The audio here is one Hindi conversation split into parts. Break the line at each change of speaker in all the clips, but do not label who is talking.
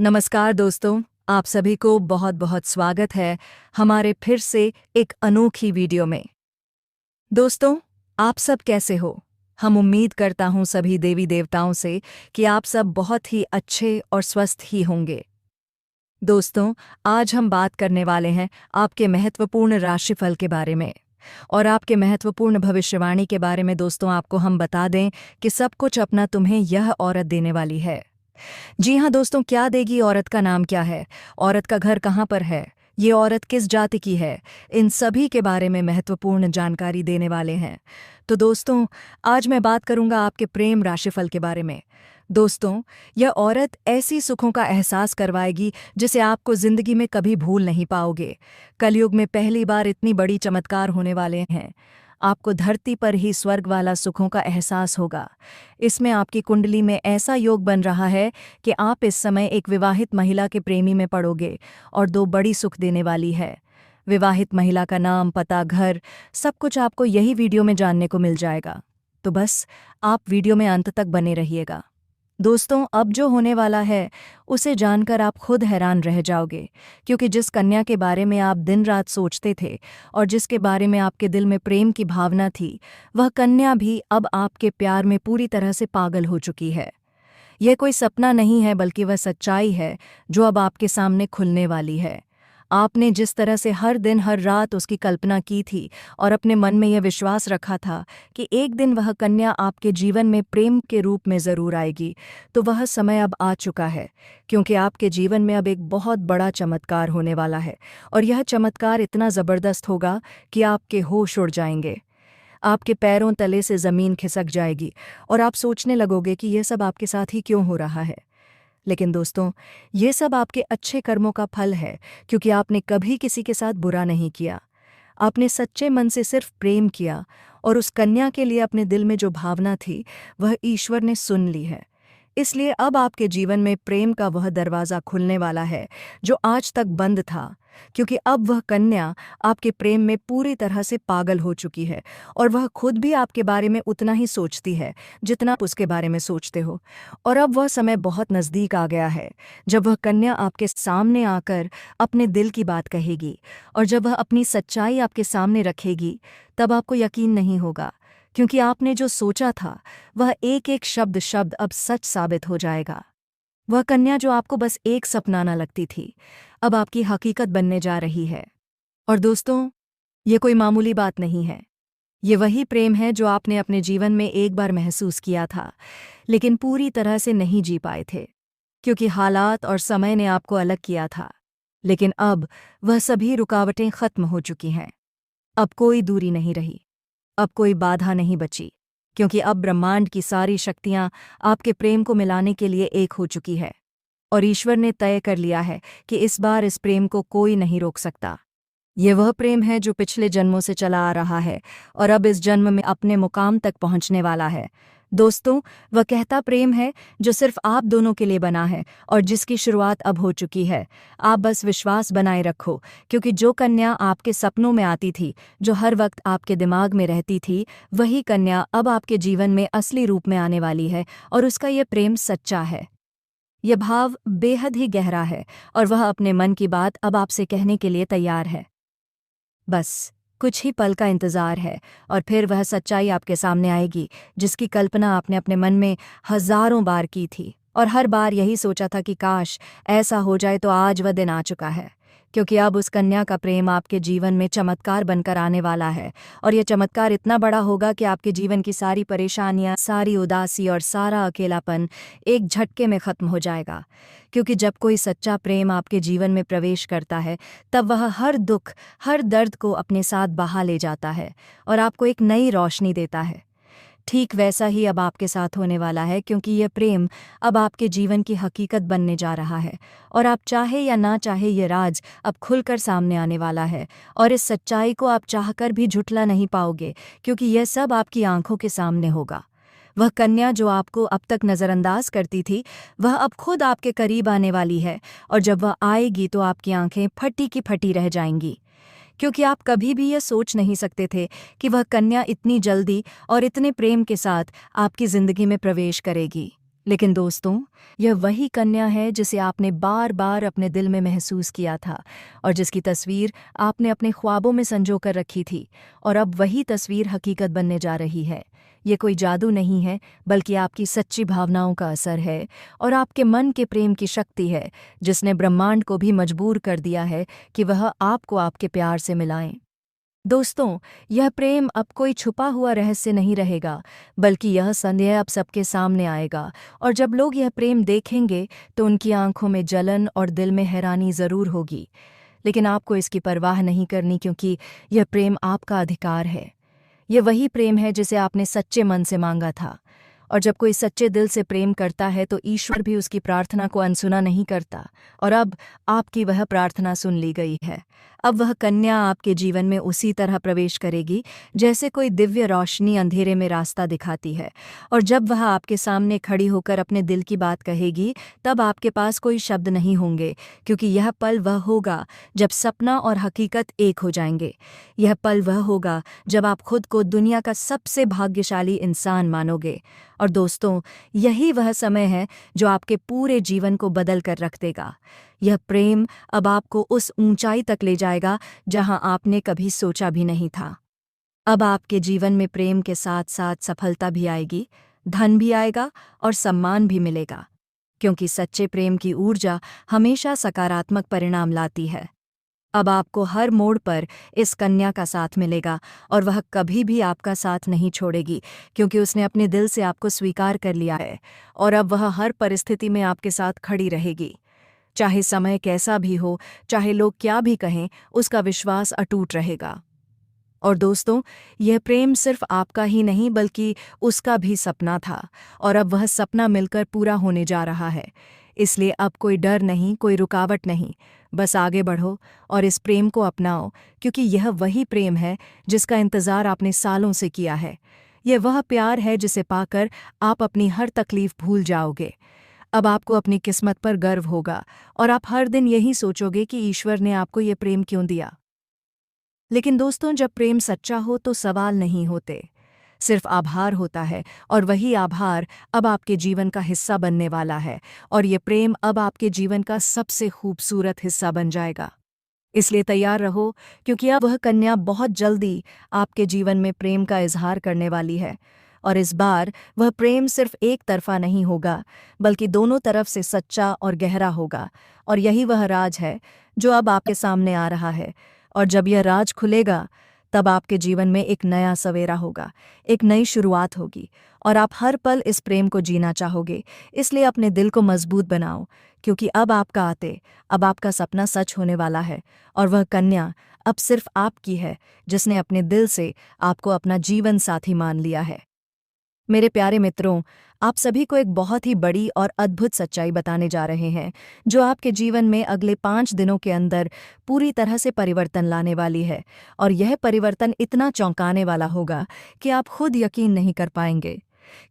नमस्कार दोस्तों, आप सभी को बहुत बहुत स्वागत है हमारे फिर से एक अनोखी वीडियो में। दोस्तों, आप सब कैसे हो? हम उम्मीद करता हूं सभी देवी देवताओं से कि आप सब बहुत ही अच्छे और स्वस्थ ही होंगे। दोस्तों, आज हम बात करने वाले हैं आपके महत्वपूर्ण राशिफल के बारे में और आपके महत्वपूर्ण भविष्यवाणी के बारे में। दोस्तों, आपको हम बता दें कि सब कुछ अपना तुम्हें यह औरत देने वाली है। जी हाँ दोस्तों, क्या देगी? औरत का नाम क्या है? औरत का घर कहाँ पर है? ये औरत किस जाति की है? इन सभी के बारे में महत्वपूर्ण जानकारी देने वाले हैं। तो दोस्तों, आज मैं बात करूंगा आपके प्रेम राशिफल के बारे में। दोस्तों, यह औरत ऐसी सुखों का एहसास करवाएगी जिसे आपको जिंदगी में कभी भूल नहीं पाओगे। कलयुग में पहली बार इतनी बड़ी चमत्कार होने वाले हैं। आपको धरती पर ही स्वर्ग वाला सुखों का एहसास होगा। इसमें आपकी कुंडली में ऐसा योग बन रहा है कि आप इस समय एक विवाहित महिला के प्रेमी में पड़ोगे और दो बड़ी सुख देने वाली है। विवाहित महिला का नाम, पता, घर, सब कुछ आपको यही वीडियो में जानने को मिल जाएगा। तो बस आप वीडियो में अंत तक बने रहिएगा। दोस्तों, अब जो होने वाला है उसे जानकर आप खुद हैरान रह जाओगे, क्योंकि जिस कन्या के बारे में आप दिन रात सोचते थे और जिसके बारे में आपके दिल में प्रेम की भावना थी, वह कन्या भी अब आपके प्यार में पूरी तरह से पागल हो चुकी है। यह कोई सपना नहीं है, बल्कि वह सच्चाई है जो अब आपके सामने खुलने वाली है। आपने जिस तरह से हर दिन हर रात उसकी कल्पना की थी और अपने मन में यह विश्वास रखा था कि एक दिन वह कन्या आपके जीवन में प्रेम के रूप में ज़रूर आएगी, तो वह समय अब आ चुका है, क्योंकि आपके जीवन में अब एक बहुत बड़ा चमत्कार होने वाला है। और यह चमत्कार इतना ज़बरदस्त होगा कि आपके होश उड़ जाएंगे। आपके पैरों तले से ज़मीन खिसक जाएगी और आप सोचने लगोगे कि यह सब आपके साथ ही क्यों हो रहा है। लेकिन दोस्तों, ये सब आपके अच्छे कर्मों का फल है, क्योंकि आपने कभी किसी के साथ बुरा नहीं किया। आपने सच्चे मन से सिर्फ प्रेम किया और उस कन्या के लिए अपने दिल में जो भावना थी वह ईश्वर ने सुन ली है। इसलिए अब आपके जीवन में प्रेम का वह दरवाज़ा खुलने वाला है जो आज तक बंद था, क्योंकि अब वह कन्या आपके प्रेम में पूरी तरह से पागल हो चुकी है और वह खुद भी आपके बारे में उतना ही सोचती है जितना आप उसके बारे में सोचते हो। और अब वह समय बहुत नज़दीक आ गया है जब वह कन्या आपके सामने आकर अपने दिल की बात कहेगी, और जब वह अपनी सच्चाई आपके सामने रखेगी तब आपको यकीन नहीं होगा, क्योंकि आपने जो सोचा था वह एक एक शब्द शब्द अब सच साबित हो जाएगा। वह कन्या जो आपको बस एक सपना न लगती थी, अब आपकी हकीकत बनने जा रही है। और दोस्तों, ये कोई मामूली बात नहीं है। ये वही प्रेम है जो आपने अपने जीवन में एक बार महसूस किया था, लेकिन पूरी तरह से नहीं जी पाए थे, क्योंकि हालात और समय ने आपको अलग किया था। लेकिन अब वह सभी रुकावटें खत्म हो चुकी हैं। अब कोई दूरी नहीं रही, अब कोई बाधा नहीं बची, क्योंकि अब ब्रह्मांड की सारी शक्तियां आपके प्रेम को मिलाने के लिए एक हो चुकी है। और ईश्वर ने तय कर लिया है कि इस बार इस प्रेम को कोई नहीं रोक सकता। ये वह प्रेम है जो पिछले जन्मों से चला आ रहा है और अब इस जन्म में अपने मुकाम तक पहुंचने वाला है। दोस्तों, वह कहता प्रेम है जो सिर्फ आप दोनों के लिए बना है और जिसकी शुरुआत अब हो चुकी है। आप बस विश्वास बनाए रखो, क्योंकि जो कन्या आपके सपनों में आती थी, जो हर वक्त आपके दिमाग में रहती थी, वही कन्या अब आपके जीवन में असली रूप में आने वाली है। और उसका ये प्रेम सच्चा है, यह भाव बेहद ही गहरा है और वह अपने मन की बात अब आपसे कहने के लिए तैयार है। बस कुछ ही पल का इंतज़ार है और फिर वह सच्चाई आपके सामने आएगी जिसकी कल्पना आपने अपने मन में हज़ारों बार की थी और हर बार यही सोचा था कि काश ऐसा हो जाए। तो आज वह दिन आ चुका है, क्योंकि अब उस कन्या का प्रेम आपके जीवन में चमत्कार बनकर आने वाला है। और यह चमत्कार इतना बड़ा होगा कि आपके जीवन की सारी परेशानियां, सारी उदासी और सारा अकेलापन एक झटके में ख़त्म हो जाएगा। क्योंकि जब कोई सच्चा प्रेम आपके जीवन में प्रवेश करता है, तब वह हर दुख, हर दर्द को अपने साथ बहा ले जाता है और आपको एक नई रोशनी देता है। ठीक वैसा ही अब आपके साथ होने वाला है, क्योंकि यह प्रेम अब आपके जीवन की हकीकत बनने जा रहा है और आप चाहे या ना चाहे ये राज अब खुलकर सामने आने वाला है। और इस सच्चाई को आप चाहकर भी झुठला नहीं पाओगे, क्योंकि यह सब आपकी आंखों के सामने होगा। वह कन्या जो आपको अब तक नज़रअंदाज करती थी, वह अब खुद आपके करीब आने वाली है और जब वह आएगी तो आपकी आंखें फटी की फटी रह जाएंगी, क्योंकि आप कभी भी यह सोच नहीं सकते थे कि वह कन्या इतनी जल्दी और इतने प्रेम के साथ आपकी ज़िंदगी में प्रवेश करेगी। लेकिन दोस्तों, यह वही कन्या है जिसे आपने बार बार अपने दिल में महसूस किया था और जिसकी तस्वीर आपने अपने ख्वाबों में संजो कर रखी थी, और अब वही तस्वीर हकीकत बनने जा रही है। ये कोई जादू नहीं है, बल्कि आपकी सच्ची भावनाओं का असर है और आपके मन के प्रेम की शक्ति है, जिसने ब्रह्मांड को भी मजबूर कर दिया है कि वह आपको आपके प्यार से मिलाएं। दोस्तों, यह प्रेम अब कोई छुपा हुआ रहस्य नहीं रहेगा, बल्कि यह संदेह अब सबके सामने आएगा, और जब लोग यह प्रेम देखेंगे तो उनकी आंखों में जलन और दिल में हैरानी ज़रूर होगी। लेकिन आपको इसकी परवाह नहीं करनी, क्योंकि यह प्रेम आपका अधिकार है। यह वही प्रेम है जिसे आपने सच्चे मन से मांगा था, और जब कोई सच्चे दिल से प्रेम करता है तो ईश्वर भी उसकी प्रार्थना को अनसुना नहीं करता। और अब आपकी वह प्रार्थना सुन ली गई है। अब वह कन्या आपके जीवन में उसी तरह प्रवेश करेगी जैसे कोई दिव्य रोशनी अंधेरे में रास्ता दिखाती है, और जब वह आपके सामने खड़ी होकर अपने दिल की बात कहेगी, तब आपके पास कोई शब्द नहीं होंगे, क्योंकि यह पल वह होगा जब सपना और हकीकत एक हो जाएंगे। यह पल वह होगा जब आप खुद को दुनिया का सबसे भाग्यशाली इंसान मानोगे। और दोस्तों, यही वह समय है जो आपके पूरे जीवन को बदल कर रख देगा। यह प्रेम अब आपको उस ऊंचाई तक ले जाएगा जहां आपने कभी सोचा भी नहीं था। अब आपके जीवन में प्रेम के साथ साथ सफलता भी आएगी, धन भी आएगा और सम्मान भी मिलेगा, क्योंकि सच्चे प्रेम की ऊर्जा हमेशा सकारात्मक परिणाम लाती है। अब आपको हर मोड़ पर इस कन्या का साथ मिलेगा, और वह कभी भी आपका साथ नहीं छोड़ेगी, क्योंकि उसने अपने दिल से आपको स्वीकार कर लिया है, और अब वह हर परिस्थिति में आपके साथ खड़ी रहेगी। चाहे समय कैसा भी हो, चाहे लोग क्या भी कहें, उसका विश्वास अटूट रहेगा। और दोस्तों, यह प्रेम सिर्फ आपका ही नहीं बल्कि उसका भी सपना था, और अब वह सपना मिलकर पूरा होने जा रहा है। इसलिए अब कोई डर नहीं, कोई रुकावट नहीं, बस आगे बढ़ो और इस प्रेम को अपनाओ, क्योंकि यह वही प्रेम है जिसका इंतज़ार आपने सालों से किया है। यह वह प्यार है जिसे पाकर आप अपनी हर तकलीफ भूल जाओगे। अब आपको अपनी किस्मत पर गर्व होगा, और आप हर दिन यही सोचोगे कि ईश्वर ने आपको ये प्रेम क्यों दिया। लेकिन दोस्तों, जब प्रेम सच्चा हो तो सवाल नहीं होते, सिर्फ आभार होता है, और वही आभार अब आपके जीवन का हिस्सा बनने वाला है, और ये प्रेम अब आपके जीवन का सबसे खूबसूरत हिस्सा बन जाएगा। इसलिए तैयार रहो, क्योंकि अब वह कन्या बहुत जल्दी आपके जीवन में प्रेम का इजहार करने वाली है। और इस बार वह प्रेम सिर्फ एक तरफा नहीं होगा, बल्कि दोनों तरफ से सच्चा और गहरा होगा। और यही वह राज है जो अब आपके सामने आ रहा है। और जब यह राज खुलेगा, तब आपके जीवन में एक नया सवेरा होगा, एक नई शुरुआत होगी, और आप हर पल इस प्रेम को जीना चाहोगे। इसलिए अपने दिल को मजबूत बनाओ, क्योंकि अब आपका सपना सच होने वाला है, और वह कन्या अब सिर्फ आपकी है, जिसने अपने दिल से आपको अपना जीवन साथी मान लिया है। मेरे प्यारे मित्रों, आप सभी को एक बहुत ही बड़ी और अद्भुत सच्चाई बताने जा रहे हैं, जो आपके जीवन में अगले 5 दिनों के अंदर पूरी तरह से परिवर्तन लाने वाली है। और यह परिवर्तन इतना चौंकाने वाला होगा कि आप खुद यकीन नहीं कर पाएंगे,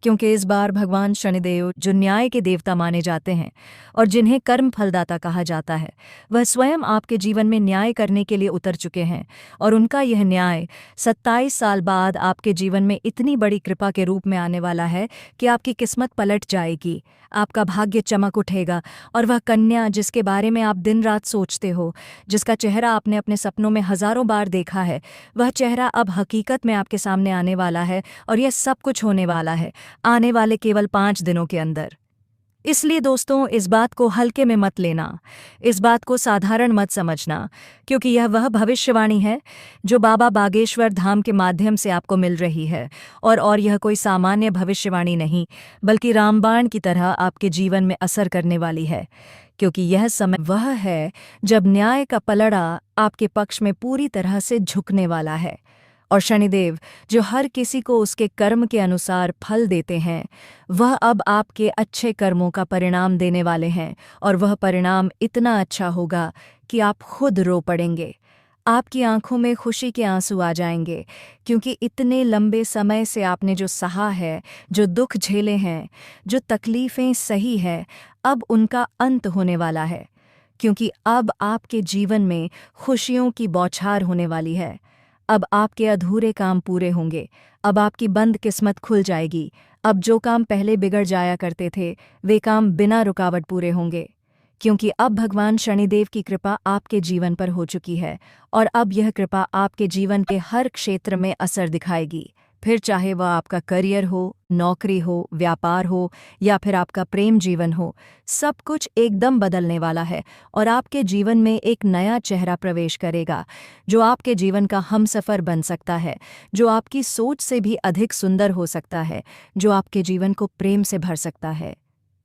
क्योंकि इस बार भगवान शनिदेव, जो न्याय के देवता माने जाते हैं और जिन्हें कर्म फलदाता कहा जाता है, वह स्वयं आपके जीवन में न्याय करने के लिए उतर चुके हैं। और उनका यह न्याय 27 साल बाद आपके जीवन में इतनी बड़ी कृपा के रूप में आने वाला है कि आपकी किस्मत पलट जाएगी, आपका भाग्य चमक उठेगा, और वह कन्या जिसके बारे में आप दिन रात सोचते हो, जिसका चेहरा आपने अपने सपनों में हजारों बार देखा है, वह चेहरा अब हकीकत में आपके सामने आने वाला है। और यह सब कुछ होने वाला है आने वाले केवल 5 दिनों के अंदर। इसलिए दोस्तों, इस बात को हल्के में मत लेना, इस बात को साधारण मत समझना, क्योंकि यह वह भविष्यवाणी है जो बाबा बागेश्वर धाम के माध्यम से आपको मिल रही है। और यह कोई सामान्य भविष्यवाणी नहीं, बल्कि रामबाण की तरह आपके जीवन में असर करने वाली है, क्योंकि यह समय वह है जब न्याय का पलड़ा आपके पक्ष में पूरी तरह से झुकने वाला है। और शनिदेव, जो हर किसी को उसके कर्म के अनुसार फल देते हैं, वह अब आपके अच्छे कर्मों का परिणाम देने वाले हैं। और वह परिणाम इतना अच्छा होगा कि आप खुद रो पड़ेंगे, आपकी आंखों में खुशी के आंसू आ जाएंगे, क्योंकि इतने लंबे समय से आपने जो सहा है, जो दुख झेले हैं, जो तकलीफ़ें सही है, अब उनका अंत होने वाला है। क्योंकि अब आपके जीवन में खुशियों की बौछार होने वाली है। अब आपके अधूरे काम पूरे होंगे, अब आपकी बंद किस्मत खुल जाएगी। अब जो काम पहले बिगड़ जाया करते थे वे काम बिना रुकावट पूरे होंगे, क्योंकि अब भगवान शनिदेव की कृपा आपके जीवन पर हो चुकी है और अब यह कृपा आपके जीवन के हर क्षेत्र में असर दिखाएगी। फिर चाहे वह आपका करियर हो, नौकरी हो, व्यापार हो या फिर आपका प्रेम जीवन हो, सब कुछ एकदम बदलने वाला है और आपके जीवन में एक नया चेहरा प्रवेश करेगा जो आपके जीवन का हमसफर बन सकता है, जो आपकी सोच से भी अधिक सुंदर हो सकता है, जो आपके जीवन को प्रेम से भर सकता है।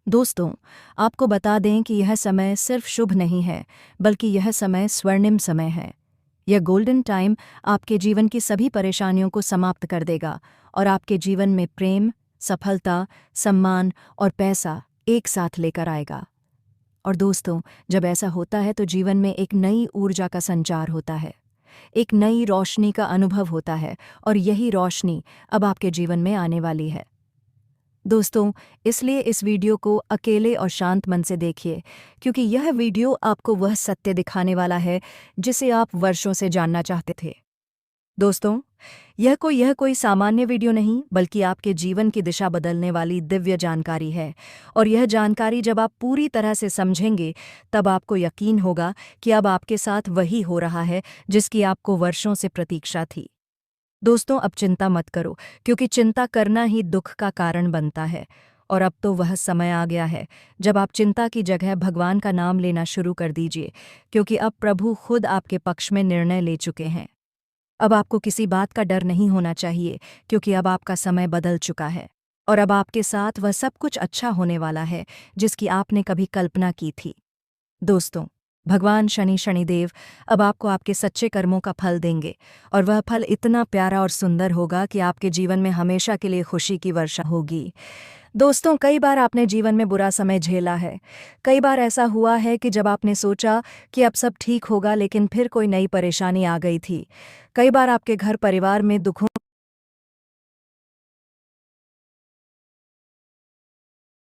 दोस्तों, आपको बता दें कि यह समय सिर्फ शुभ नहीं है, बल्कि यह समय स्वर्णिम समय है। यह गोल्डन टाइम आपके जीवन की सभी परेशानियों को समाप्त कर देगा और आपके जीवन में प्रेम, सफलता, सम्मान और पैसा एक साथ लेकर आएगा। और दोस्तों, जब ऐसा होता है तो जीवन में एक नई ऊर्जा का संचार होता है, एक नई रोशनी का अनुभव होता है और यही रोशनी अब आपके जीवन में आने वाली है। दोस्तों, इसलिए इस वीडियो को अकेले और शांत मन से देखिए, क्योंकि यह वीडियो आपको वह सत्य दिखाने वाला है जिसे आप वर्षों से जानना चाहते थे। दोस्तों, यह कोई सामान्य वीडियो नहीं, बल्कि आपके जीवन की दिशा बदलने वाली दिव्य जानकारी है। और यह जानकारी जब आप पूरी तरह से समझेंगे, तब आपको यकीन होगा कि अब आपके साथ वही हो रहा है जिसकी आपको वर्षों से प्रतीक्षा थी। दोस्तों, अब चिंता मत करो, क्योंकि चिंता करना ही दुख का कारण बनता है। और अब तो वह समय आ गया है जब आप चिंता की जगह भगवान का नाम लेना शुरू कर दीजिए, क्योंकि अब प्रभु खुद आपके पक्ष में निर्णय ले चुके हैं। अब आपको किसी बात का डर नहीं होना चाहिए, क्योंकि अब आपका समय बदल चुका है और अब आपके साथ वह सब कुछ अच्छा होने वाला है जिसकी आपने कभी कल्पना की थी। दोस्तों, भगवान शनिदेव अब आपको आपके सच्चे कर्मों का फल देंगे और वह फल इतना प्यारा और सुंदर होगा कि आपके जीवन में हमेशा के लिए खुशी की वर्षा होगी। दोस्तों, कई बार आपने जीवन में बुरा समय झेला है। कई बार ऐसा हुआ है कि जब आपने सोचा कि अब सब ठीक होगा, लेकिन फिर कोई नई परेशानी आ गई थी। कई बार आपके घर परिवार में दुखों